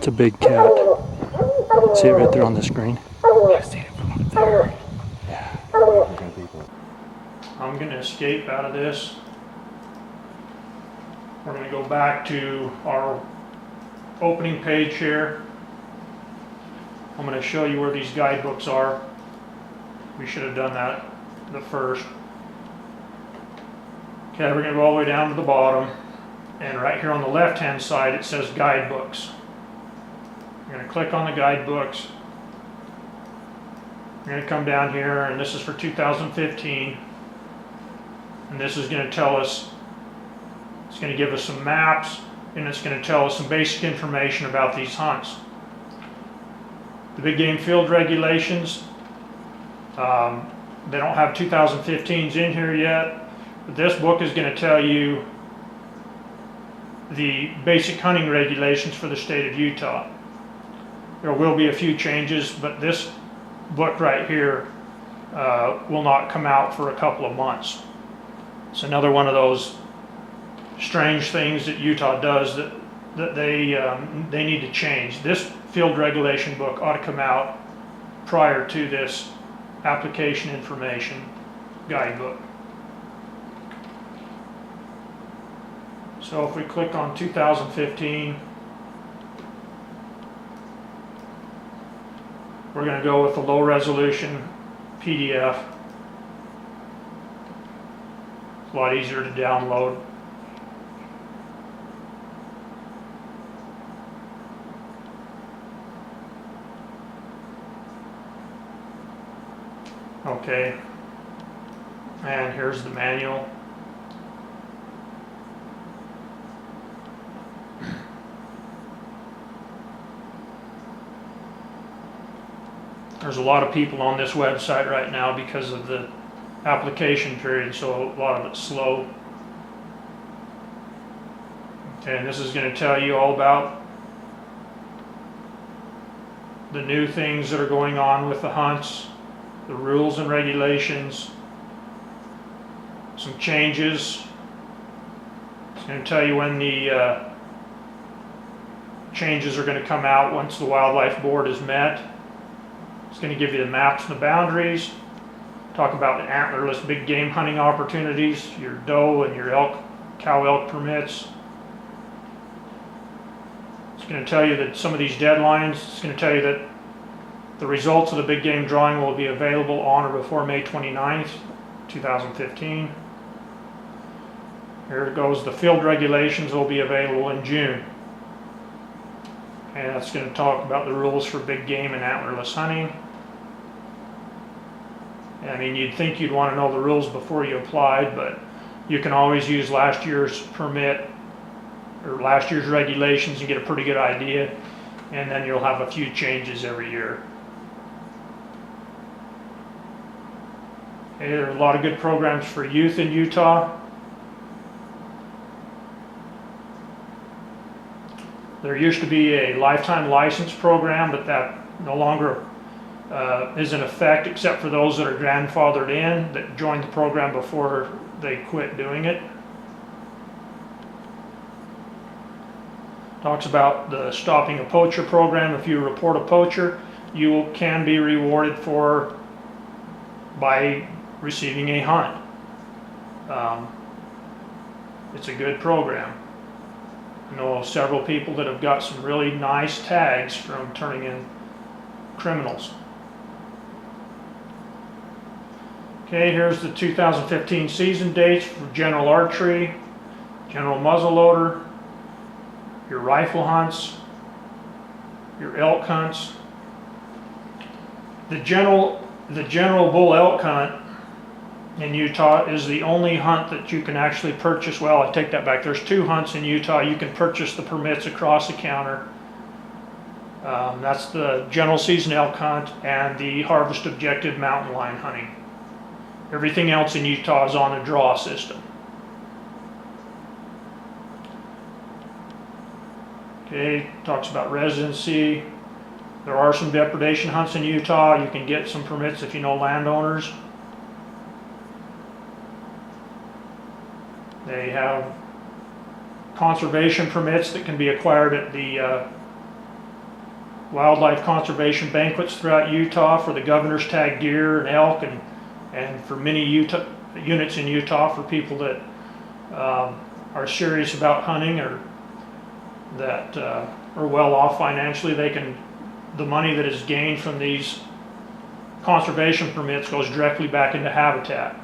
That's a big cat. See it right there on the screen. I've seen it from up there. Yeah. I'm going to escape out of this. We're going to go back to our opening page here. I'm going to show you where these guidebooks are. We should have done that the first. Okay, we're going to go all the way down to the bottom. And right here on the left hand side it says guidebooks. I'm going to click on the guidebooks. I'm going to come down here, and this is for 2015. And this is going to tell us, it's going to give us some maps, and it's going to tell us some basic information about these hunts. The big game field regulations, they don't have 2015s in here yet, but this book is going to tell you the basic hunting regulations for the state of Utah. There will be a few changes, but this book right here will not come out for a couple of months. It's another one of those strange things that Utah does that they need to change. This field regulation book ought to come out prior to this application information guidebook. So if we click on 2015, we're going to go with the low resolution PDF. It's a lot easier to download. Okay, and here's the manual. There's a lot of people on this website right now because of the application period, so a lot of it's slow. Okay, and this is going to tell you all about the new things that are going on with the hunts, the rules and regulations, some changes. It's going to tell you when the changes are going to come out once the Wildlife Board is met. It's going to give you the maps and the boundaries, talk about the antlerless big game hunting opportunities, your doe and your elk, cow elk permits. It's going to tell you that some of these deadlines, it's going to tell you that the results of the big game drawing will be available on or before May 29th, 2015. Here it goes, the field regulations will be available in June. And that's going to talk about the rules for big game and antlerless hunting. I mean, you'd think you'd want to know the rules before you applied, but you can always use last year's permit or last year's regulations and get a pretty good idea, and then you'll have a few changes every year. Okay, there are a lot of good programs for youth in Utah. There used to be a lifetime license program, but that no longer is in effect, except for those that are grandfathered in that joined the program before they quit doing it. Talks about the stopping a poacher program. If you report a poacher, you can be rewarded by receiving a hunt. It's a good program. I know several people that have got some really nice tags from turning in criminals. Okay, here's the 2015 season dates for general archery, general muzzleloader, your rifle hunts, your elk hunts. The general bull elk hunt in Utah is the only hunt that you can actually purchase. Well, I take that back. There's two hunts in Utah. You can purchase the permits across the counter. That's the general season elk hunt and the harvest objective mountain lion hunting. Everything else in Utah is on a draw system. Okay, talks about residency. There are some depredation hunts in Utah. You can get some permits if you know landowners. They have conservation permits that can be acquired at the wildlife conservation banquets throughout Utah for the governor's tag deer and elk, and for many units in Utah for people that are serious about hunting or that are well off financially. The money that is gained from these conservation permits goes directly back into habitat.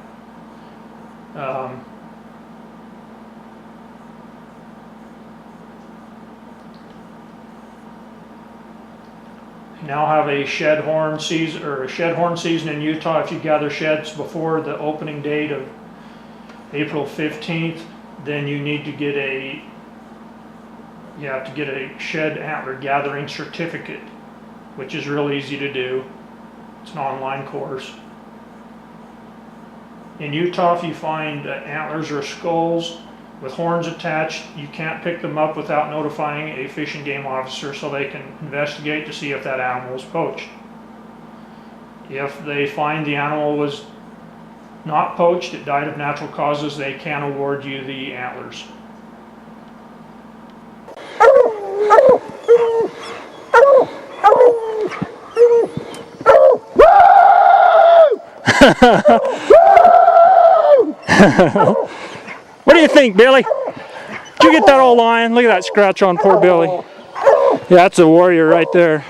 Now have a shed horn season in Utah. If you gather sheds before the opening date of April 15th, then you need to get a shed antler gathering certificate, which is real easy to do. It's an online course. In Utah, if you find antlers or skulls with horns attached, you can't pick them up without notifying a fish and game officer so they can investigate to see if that animal was poached. If they find the animal was not poached, it died of natural causes, they can award you the antlers. What do you think, Billy? Did you get that old lion? Look at that scratch on poor Billy. Yeah, that's a warrior right there.